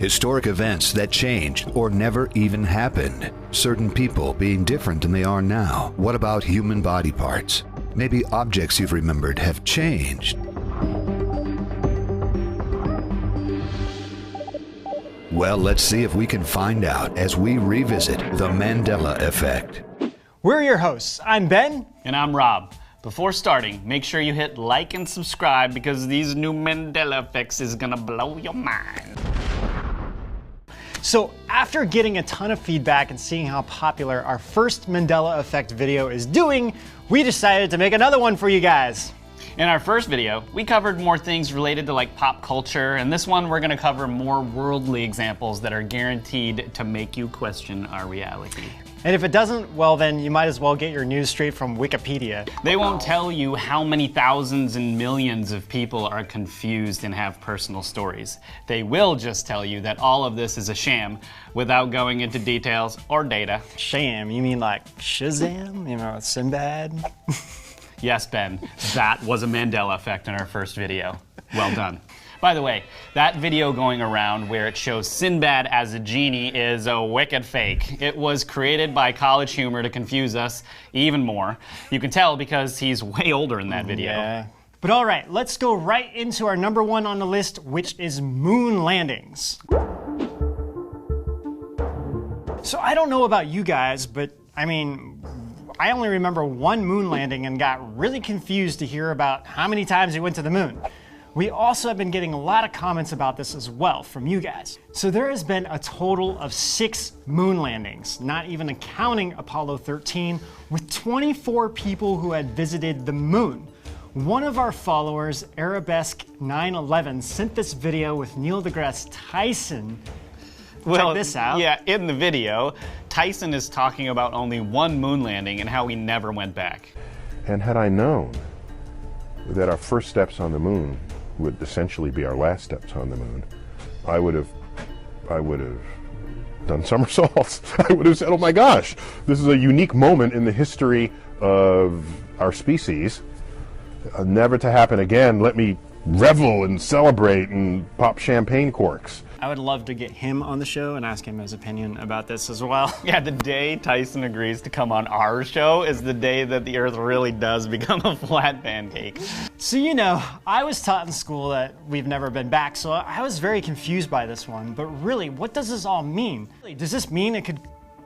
Historic events that changed or never even happened. Certain people being different than they are now. What about human body parts? Maybe objects you've remembered have changed. Well, let's see if we can find out as we revisit the Mandela effect. We're your hosts. I'm Ben. And I'm Rob. Before starting, make sure you hit like and subscribe because these new Mandela effects is gonna blow your mind. So after getting a ton of feedback and seeing how popular our first Mandela effect video is doing, we decided to make another one for you guys. In our first video, we covered more things related to like pop culture, and this one we're gonna cover more worldly examples that are guaranteed to make you question our reality. And if it doesn't, well then you might as well get your news straight from Wikipedia. They won't tell you how many thousands and millions of people are confused and have personal stories. They will just tell you that all of this is a sham without going into details or data. Sham? You mean like Shazam? You know, Sinbad? Yes, Ben, that was a Mandela effect in our first video. Well done. By the way, that video going around where it shows Sinbad as a genie is a wicked fake. It was created by College Humor to confuse us even more. You can tell because he's way older in that video. Yeah. But all right, let's go right into our number one on the list, which is moon landings. So I don't know about you guys, but I mean, I only remember one moon landing and got really confused to hear about how many times he went to the moon. We also have been getting a lot of comments about this as well from you guys. So there has been a total of 6 moon landings, not even accounting Apollo 13, with 24 people who had visited the moon. One of our followers, Arabesque911, sent this video with Neil deGrasse Tyson. Check this out. Yeah, in the video, Tyson is talking about only one moon landing and how he never went back. And had I known that our first steps on the moon would essentially be our last steps on the moon, I would have done somersaults. I would have said, oh my gosh, this is a unique moment in the history of our species. Never to happen again. Let me revel and celebrate and pop champagne corks. I would love to get him on the show and ask him his opinion about this as well. Yeah, the day Tyson agrees to come on our show is the day that the Earth really does become a flat pancake. So you know, I was taught in school that we've never been back, so I was very confused by this one. But really, what does this all mean? Does this mean it could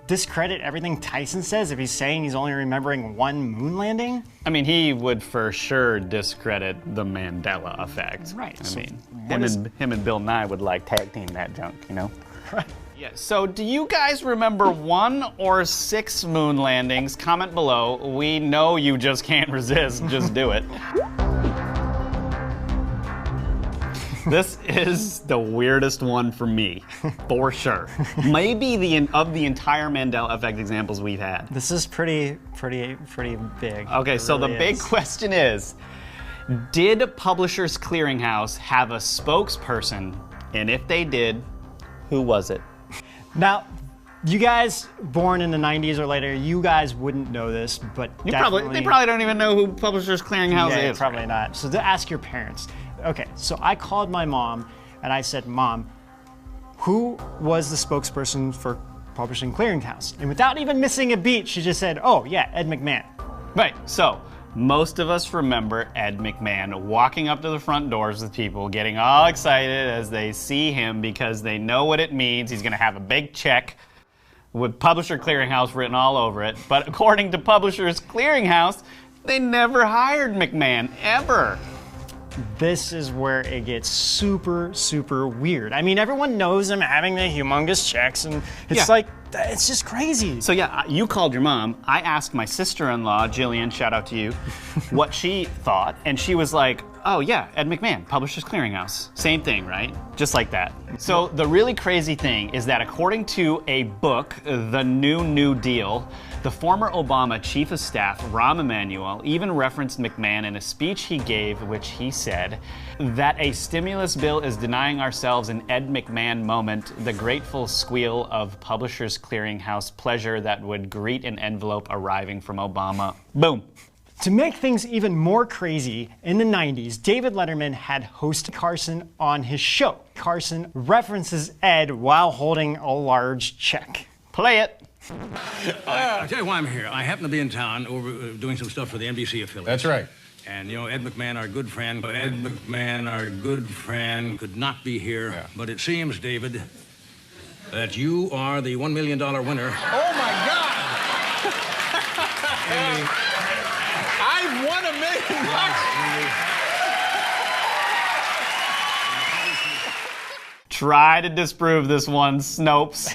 discredit everything Tyson says if he's saying he's only remembering one moon landing? I mean, he would for sure discredit the Mandela effect. Right. I mean, him and Bill Nye would like tag team that junk, you know? Right. Yeah, so do you guys remember 1 or 6 moon landings? Comment below. We know you just can't resist. Just do it. This is the weirdest one for me, for sure. Maybe of the entire Mandela effect examples we've had. This is pretty big. Okay, so the big question is, did Publishers Clearinghouse have a spokesperson? And if they did, who was it? Now, you guys born in the 90s or later, you guys wouldn't know this, but they probably don't even know who Publishers Clearinghouse is. Probably not. So to ask your parents. Okay, so I called my mom and I said, Mom, who was the spokesperson for Publishing Clearinghouse? And without even missing a beat, she just said, oh yeah, Ed McMahon. Right, so most of us remember Ed McMahon walking up to the front doors with people, getting all excited as they see him because they know what it means. He's gonna have a big check with Publisher Clearinghouse written all over it. But according to Publishers Clearinghouse, they never hired McMahon, ever. This is where it gets super, super weird. I mean, everyone knows him having the humongous checks, and it's like, it's just crazy. So yeah, you called your mom. I asked my sister-in-law, Jillian, shout out to you, what she thought, and she was like, oh yeah, Ed McMahon, Publishers Clearinghouse. Same thing, right? Just like that. So the really crazy thing is that according to a book, The New Deal, the former Obama chief of staff, Rahm Emanuel, even referenced McMahon in a speech he gave, which he said that a stimulus bill is denying ourselves an Ed McMahon moment, the grateful squeal of Publishers Clearinghouse pleasure that would greet an envelope arriving from Obama. Boom. To make things even more crazy, in the 90s, David Letterman had hosted Carson on his show. Carson references Ed while holding a large check. Play it. I'll tell you why I'm here. I happen to be in town over doing some stuff for the NBC affiliate. That's right. And, you know, Ed McMahon, our good friend, could not be here. Yeah. But it seems, David, that you are the $1 million winner. Oh, my God! I've won $1 million! Try to disprove this one, Snopes.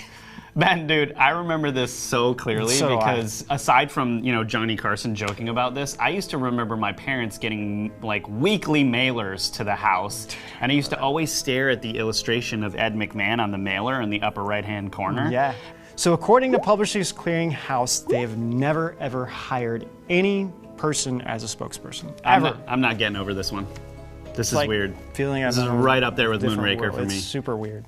Ben, dude, I remember this so clearly because aside from, you know, Johnny Carson joking about this, I used to remember my parents getting like weekly mailers to the house, and I used to always stare at the illustration of Ed McMahon on the mailer in the upper right-hand corner. Yeah. So according to Publishers Clearinghouse, they've never ever hired any person as a spokesperson. Ever. I'm not getting over this one. This is Like weird. Feeling This is right up there with Moonraker for me. It's super weird.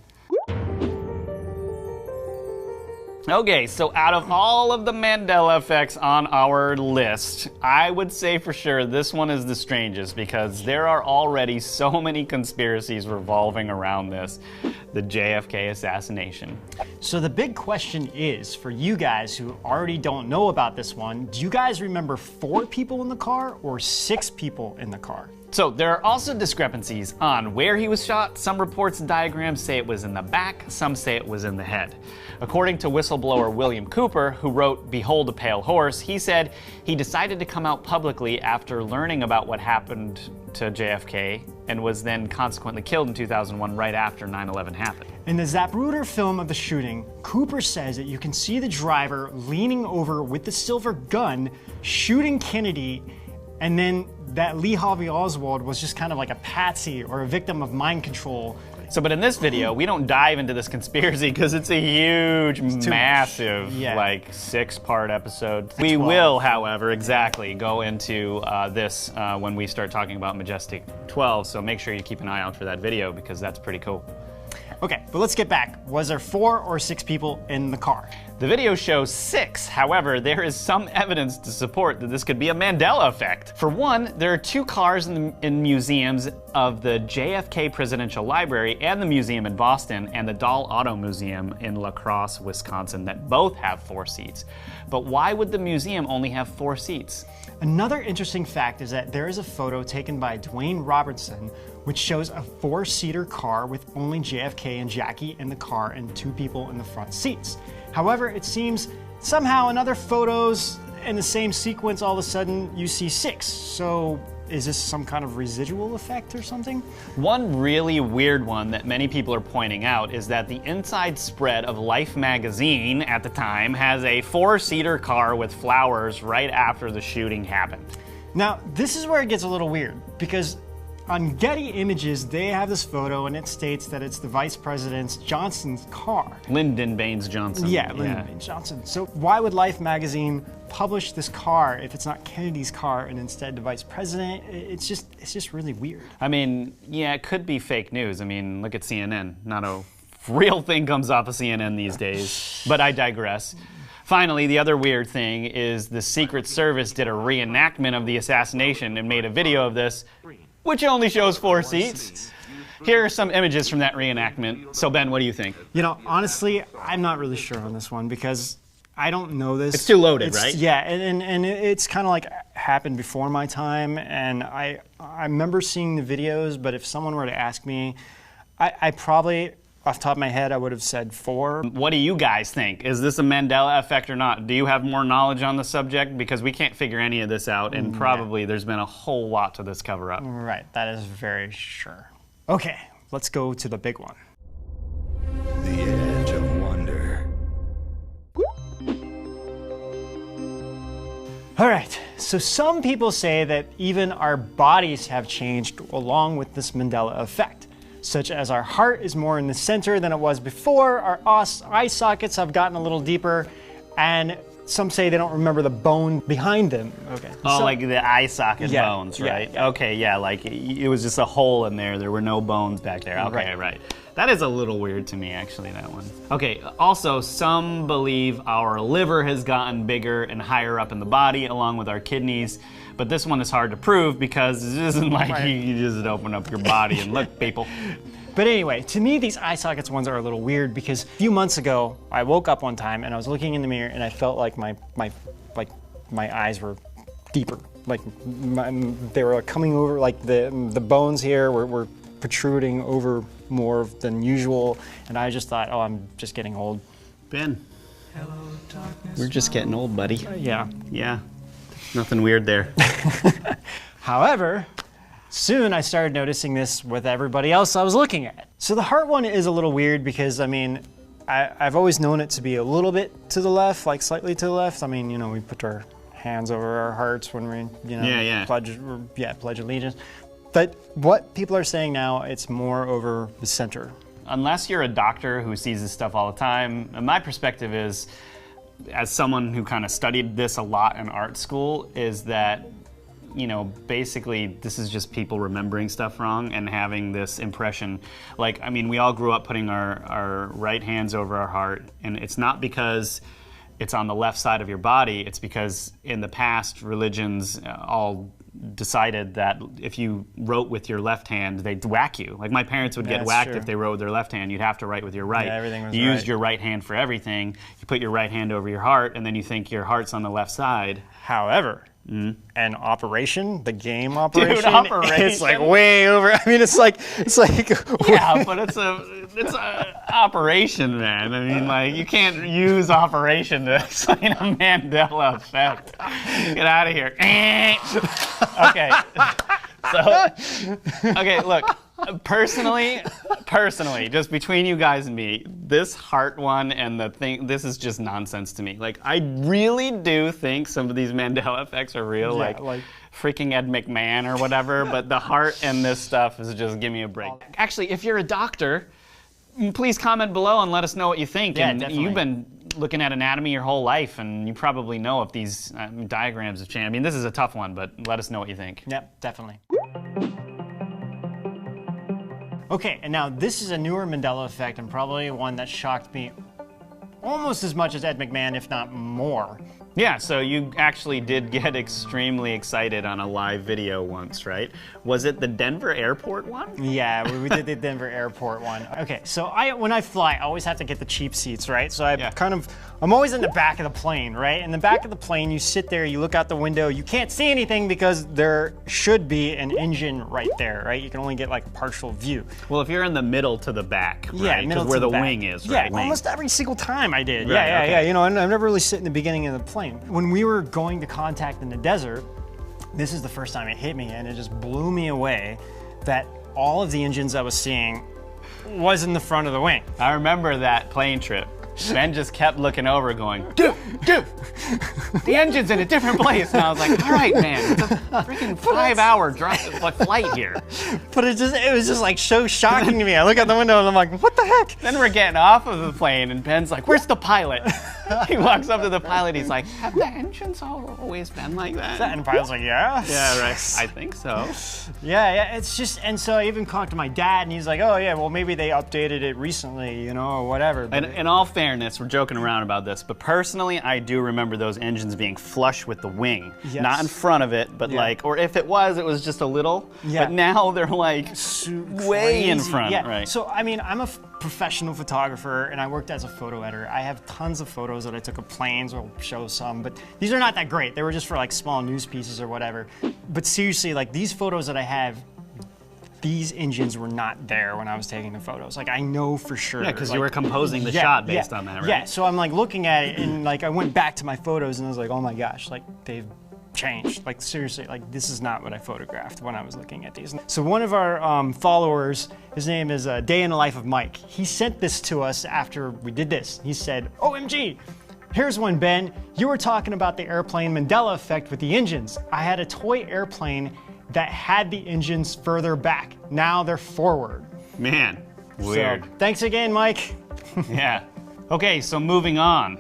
Okay, so out of all of the Mandela effects on our list, I would say for sure this one is the strangest because there are already so many conspiracies revolving around this, the JFK assassination. So the big question is, for you guys who already don't know about this one, do you guys remember 4 people in the car or 6 people in the car? So there are also discrepancies on where he was shot. Some reports and diagrams say it was in the back, some say it was in the head. According to whistleblower William Cooper, who wrote Behold a Pale Horse, he said he decided to come out publicly after learning about what happened to JFK and was then consequently killed in 2001 right after 9/11 happened. In the Zapruder film of the shooting, Cooper says that you can see the driver leaning over with the silver gun, shooting Kennedy, and then that Lee Harvey Oswald was just kind of like a patsy or a victim of mind control. So, but in this video, we don't dive into this conspiracy because it's a huge, massive, like 6-part episode. We will, however, go into this when we start talking about Majestic 12, so make sure you keep an eye out for that video because that's pretty cool. Okay, but let's get back. Was there 4 or 6 people in the car? The video shows 6. However, there is some evidence to support that this could be a Mandela effect. For one, there are 2 cars in museums of the JFK Presidential Library and the museum in Boston and the Dahl Auto Museum in La Crosse, Wisconsin, that both have 4 seats. But why would the museum only have 4 seats? Another interesting fact is that there is a photo taken by Dwayne Robertson which shows a 4-seater car with only JFK and Jackie in the car and 2 people in the front seats. However, it seems somehow in other photos in the same sequence all of a sudden you see 6. So is this some kind of residual effect or something? One really weird one that many people are pointing out is that the inside spread of Life magazine at the time has a 4-seater car with flowers right after the shooting happened. Now, this is where it gets a little weird because on Getty Images, they have this photo and it states that it's the Vice President Johnson's car. Lyndon Baines Johnson. Yeah, Lyndon Baines Johnson. So why would Life magazine publish this car if it's not Kennedy's car and instead the Vice President? It's just really weird. I mean, yeah, it could be fake news. I mean, look at CNN. Not a real thing comes off of CNN these days. But I digress. Finally, the other weird thing is the Secret Service did a reenactment of the assassination and made a video of this, which only shows 4 seats. Here are some images from that reenactment. So Ben, what do you think? You know, honestly, I'm not really sure on this one because I don't know this. It's too loaded, right? Yeah, and it's kind of like happened before my time, and I remember seeing the videos, but if someone were to ask me, I probably, off the top of my head, I would have said 4. What do you guys think? Is this a Mandela effect or not? Do you have more knowledge on the subject? Because we can't figure any of this out, and probably there's been a whole lot to this cover-up. Right, that is very sure. Okay, let's go to the big one. The edge of wonder. All right, so some people say that even our bodies have changed along with this Mandela effect, such as our heart is more in the center than it was before, our eye sockets have gotten a little deeper, and some say they don't remember the bone behind them. Okay. Oh, so, like the eye socket yeah, bones, right? Yeah. Okay, yeah, like it was just a hole in there. There were no bones back there. Okay, right. That is a little weird to me, actually, that one. Okay, also, some believe our liver has gotten bigger and higher up in the body, along with our kidneys. But this one is hard to prove because it isn't like you just open up your body and look, people. But anyway, to me, these eye sockets ones are a little weird because a few months ago, I woke up one time and I was looking in the mirror and I felt like my eyes were deeper. Like they were coming over, like the bones here were protruding over more than usual. And I just thought, oh, I'm just getting old. Ben, we're just getting old, buddy. Yeah. Yeah, nothing weird there. However, soon I started noticing this with everybody else I was looking at. So the heart one is a little weird because, I mean, I've always known it to be a little bit to the left, like slightly to the left. I mean, you know, we put our hands over our hearts when we, you know, pledge allegiance. But what people are saying now, it's more over the center. Unless you're a doctor who sees this stuff all the time, and my perspective is, as someone who kind of studied this a lot in art school, is that, you know, basically this is just people remembering stuff wrong and having this impression. Like, I mean, we all grew up putting our right hands over our heart, and it's not because it's on the left side of your body, it's because in the past religions all decided that if you wrote with your left hand, they'd whack you. Like my parents would get whacked if they wrote with their left hand. You'd have to write with your right. Yeah, everything was you right. used your right hand for everything. You put your right hand over your heart, and then you think your heart's on the left side. However, an operation, the game operation, Dude, operation. it's like way over. I mean, it's like Yeah, but it's a operation, man. I mean, like you can't use operation to explain a Mandela effect. Get out of here. Okay. So, okay, look. Personally, just between you guys and me, this heart one and the thing, this is just nonsense to me. Like, I really do think some of these Mandela effects are real, like freaking Ed McMahon or whatever, but the heart and this stuff is just give me a break. Actually, if you're a doctor, please comment below and let us know what you think. Yeah, and definitely. You've been looking at anatomy your whole life, and you probably know if these diagrams have changed. I mean, this is a tough one, but let us know what you think. Yep, definitely. Okay, and now this is a newer Mandela effect and probably one that shocked me almost as much as Ed McMahon, if not more. Yeah, so you actually did get extremely excited on a live video once, right? Was it the Denver airport one? Yeah, we did the Denver airport one. Okay, so when I fly, I always have to get the cheap seats, right? So I'm always in the back of the plane, right? In the back of the plane, you sit there, you look out the window, you can't see anything because there should be an engine right there, right? You can only get like a partial view. Well, if you're in the middle to the back, Yeah, right? middle Where to the the back. wing is, Yeah, right? almost every single time I did. Right, Yeah. okay. You know, I never really sit in the beginning of the plane. When we were going to contact in the desert, this is the first time it hit me, and it just blew me away that all of the engines I was seeing was in the front of the wing. I remember that plane trip. Ben just kept looking over going, dude, the engine's in a different place. And I was like, all right, man, it's a freaking 5-hour flight here. But it was just like so shocking to me. I look out the window and I'm like, what the heck? Then we're getting off of the plane and Ben's like, where's the pilot? He walks up to the pilot, he's like, have the engines always been like that? And the pilot's like, yeah. Yeah, right, I think so. Yeah, it's just, and so I even talked to my dad and he's like, oh yeah, well maybe they updated it recently, you know, or whatever. And in all fairness, we're joking around about this, but personally, I do remember those engines being flush with the wing. Yes. Not in front of it, but like, or if it was just a little. Yeah. But now they're like way in Crazy. front, Yeah. right? So, I mean, I'm a professional photographer and I worked as a photo editor. I have tons of photos that I took of planes. I'll show some, but these are not that great. They were just for like small news pieces or whatever. But seriously, like these photos that I have, these engines were not there when I was taking the photos. Like I know for sure. Yeah, because like, you were composing the shot based on that, right? Yeah, so I'm like looking at it and like I went back to my photos and I was like, oh my gosh, like they've changed. Like seriously, like this is not what I photographed when I was looking at these. So one of our followers, his name is Day in the Life of Mike. He sent this to us after we did this. He said, OMG, here's one, Ben. You were talking about the airplane Mandela effect with the engines. I had a toy airplane that had the engines further back. Now they're forward. Man, weird. So, thanks again, Mike. Yeah. Okay, so moving on.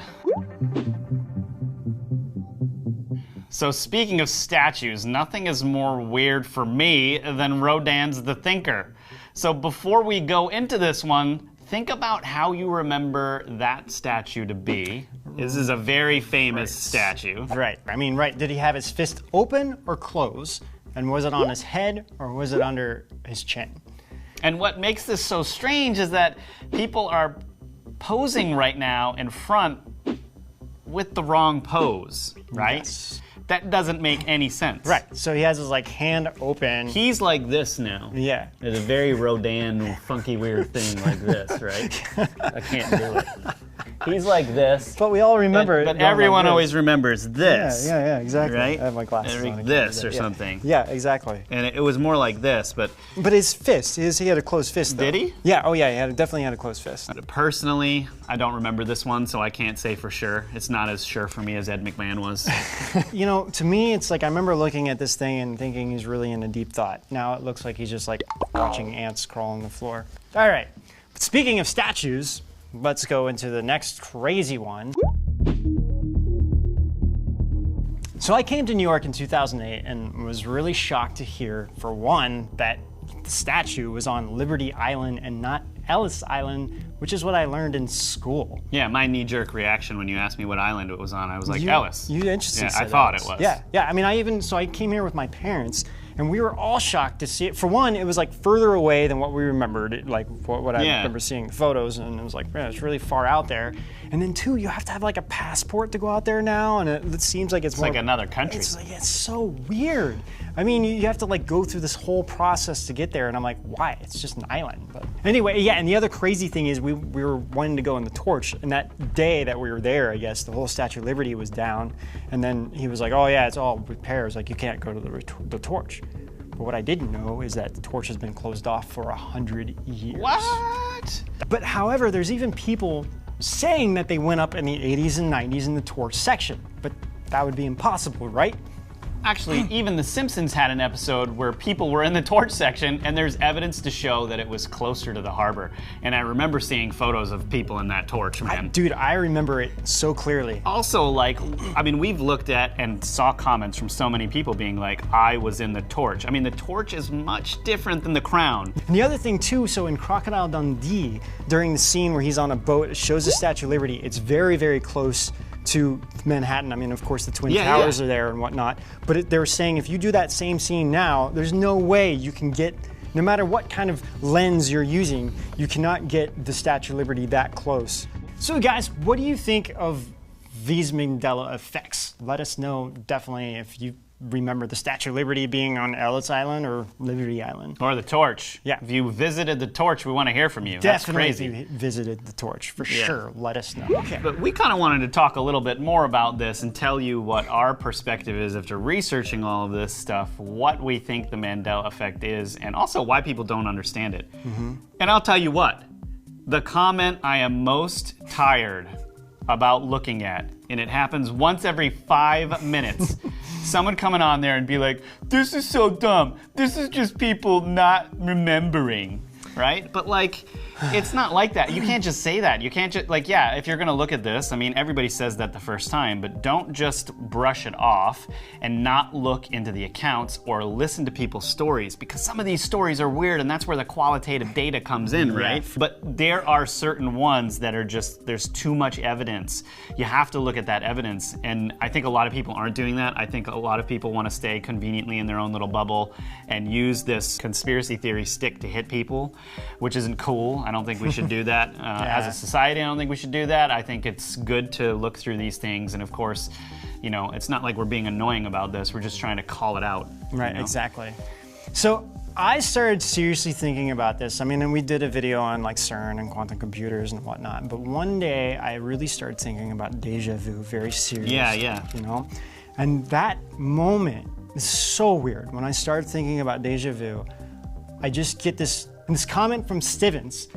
So speaking of statues, nothing is more weird for me than Rodin's The Thinker. So before we go into this one, think about how you remember that statue to be. This is a very famous statue. Right. I mean, right. Did he have his fist open or closed? And was it on his head or was it under his chin? And what makes this so strange is that people are posing right now in front with the wrong pose, right? Yes. That doesn't make any sense. Right. So he has his like hand open. He's like this now. Yeah. It's a very Rodin, funky, weird thing like this, right? I can't do it. He's like this. But we all remember it. But going everyone like this. always remembers this. Yeah, exactly. Right? I have my glasses on. Like I can't this do or that. something. Yeah, exactly. And it was more like this, but But his fist, he had a closed fist though. Did he? Yeah, oh yeah, definitely had a closed fist. personally, I don't remember this one, so I can't say for sure. It's not as sure for me as Ed McMahon was. You know, to me, it's like I remember looking at this thing and thinking he's really in a deep thought. Now it looks like he's just like watching ants crawl on the floor. All right, but speaking of statues, let's go into the next crazy one. So I came to New York in 2008 and was really shocked to hear, for one, that the statue was on Liberty Island and not Ellis Island, which is what I learned in school. Yeah, my knee-jerk reaction when you asked me what island it was on, I was like, Ellis. You interested? Yeah, I thought it was. Yeah. I mean, I came here with my parents, and we were all shocked to see it. For one, it was like further away than what we remembered, like what I remember seeing the photos, and it was like, man, it's really far out there. And then two, you have to have like a passport to go out there now, and it seems like it's more like another country. It's so weird. I mean, you have to like go through this whole process to get there, and I'm like, why? It's just an island. But anyway, yeah. And the other crazy thing is, we were wanting to go in the torch, and that day that we were there, I guess the whole Statue of Liberty was down, and then he was like, oh yeah, it's all repairs. Like you can't go to the torch. But what I didn't know is that the torch has been closed off for 100 years. What? But however, there's even people saying that they went up in the 80s and 90s in the torch section. But that would be impossible, right? Actually, even The Simpsons had an episode where people were in the torch section, and there's evidence to show that it was closer to the harbor. And I remember seeing photos of people in that torch, man. Dude, I remember it so clearly. Also, like, I mean, we've looked at and saw comments from so many people being like, I was in the torch. I mean, the torch is much different than the crown. And the other thing too, so in Crocodile Dundee, during the scene where he's on a boat, it shows the Statue of Liberty. It's very, very close to Manhattan. I mean, of course, the Twin Towers are there and whatnot. But they were saying if you do that same scene now, there's no way you can get, no matter what kind of lens you're using, you cannot get the Statue of Liberty that close. So guys, what do you think of these Mandela effects? Let us know definitely if you remember the Statue of Liberty being on Ellis Island or Liberty Island. Or the torch. Yeah. If you visited the torch, we want to hear from you. That's Definitely crazy. if you visited the torch, for sure. Let us know. Okay. But we kind of wanted to talk a little bit more about this and tell you what our perspective is after researching all of this stuff, what we think the Mandela effect is, and also why people don't understand it. And I'll tell you what, the comment I am most tired about looking at, and it happens once every 5 minutes, someone coming on there and be like, this is so dumb. This is just people not remembering, right? But like, it's not like that. You can't just say that. You can't just, like, yeah, if you're gonna look at this, I mean, everybody says that the first time, but don't just brush it off and not look into the accounts or listen to people's stories, because some of these stories are weird, and that's where the qualitative data comes in, right? But there are certain ones that are just, there's too much evidence. You have to look at that evidence, and I think a lot of people aren't doing that. I think a lot of people want to stay conveniently in their own little bubble and use this conspiracy theory stick to hit people, which isn't cool. I don't think we should do that. As a society, I don't think we should do that. I think it's good to look through these things, and of course, you know, it's not like we're being annoying about this. We're just trying to call it out. Right, you know? exactly. So I started seriously thinking about this. I mean, and we did a video on like CERN and quantum computers and whatnot, but one day I really started thinking about deja vu very seriously. Yeah. You know? And that moment is so weird. When I started thinking about deja vu, I just get this comment from Stevens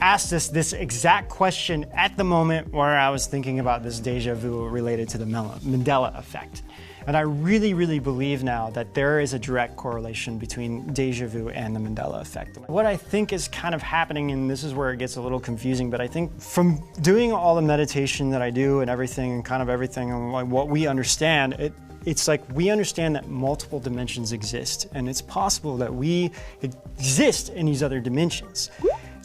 asked us this exact question at the moment where I was thinking about this deja vu related to the Mandela effect. And I really, really believe now that there is a direct correlation between deja vu and the Mandela effect. What I think is kind of happening, and this is where it gets a little confusing, but I think from doing all the meditation that I do and everything, and kind of everything, and like what we understand, it's like we understand that multiple dimensions exist, and it's possible that we exist in these other dimensions.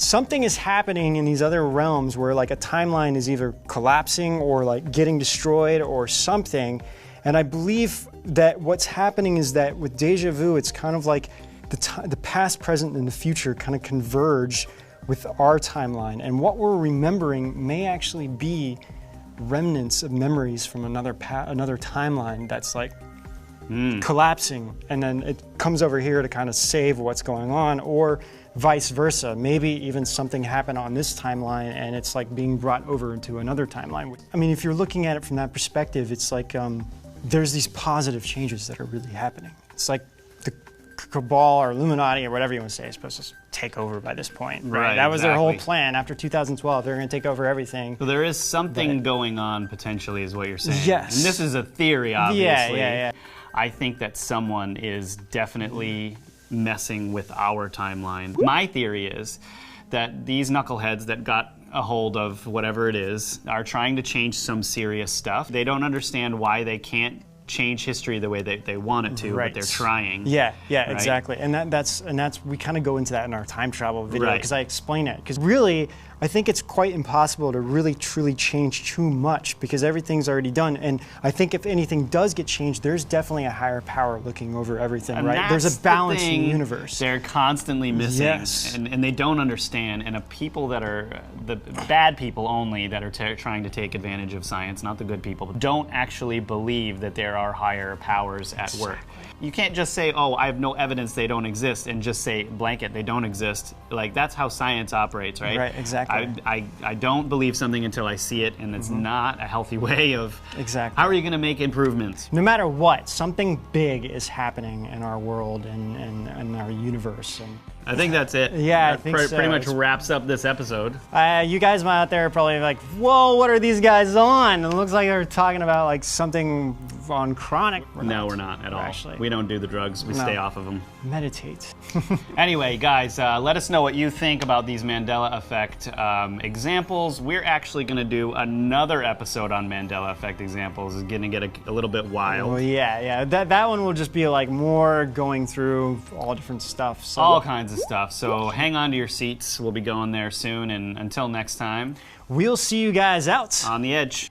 something is happening in these other realms where like a timeline is either collapsing or like getting destroyed or something. And I believe that what's happening is that with deja vu, it's kind of like the past, present, and the future kind of converge with our timeline. And what we're remembering may actually be remnants of memories from another timeline that's like collapsing, and then it comes over here to kind of save what's going on, or vice versa. Maybe even something happened on this timeline and it's like being brought over into another timeline. I mean, if you're looking at it from that perspective, it's like there's these positive changes that are really happening. It's like the cabal or Illuminati or whatever you want to say is supposed to take over by this point, right? That was their whole plan. After 2012, they're going to take over everything. So there is something going on potentially, is what you're saying. Yes. And this is a theory, obviously. Yeah. I think that someone is definitely messing with our timeline. My theory is that these knuckleheads that got a hold of whatever it is are trying to change some serious stuff. They don't understand why they can't change history the way they want it to, but they're trying. Yeah, right? exactly. And that's we kind of go into that in our time travel video because Right. I explain it. Because really, I think it's quite impossible to really truly change too much because everything's already done. And I think if anything does get changed, there's definitely a higher power looking over everything, And right? There's that's a balance the in the thing universe. They're constantly missing, Yes. and they don't understand. And people that are the bad people only that are trying to take advantage of science, not the good people, don't actually believe that there are higher powers at work. You can't just say, "Oh, I have no evidence they don't exist," and just say blanket they don't exist. Like that's how science operates, right? Right, exactly. I don't believe something until I see it, and it's not a healthy way of. Exactly. How are you going to make improvements? No matter what, something big is happening in our world and in our universe. And I think that's it. Yeah, I That think so. pretty much wraps up this episode. you guys out there are probably like, whoa, what are these guys on? It looks like they're talking about like something on chronic. No, we're not at all. Actually. We don't do the drugs. We stay off of them. Meditate. Anyway, guys, let us know what you think about these Mandela Effect examples. We're actually going to do another episode on Mandela Effect examples. It's going to get a little bit wild. Well, yeah. That one will just be like more going through all different stuff. So. All kinds of stuff. So hang on to your seats. We'll be going there soon. And until next time, We'll see you guys out. on the edge.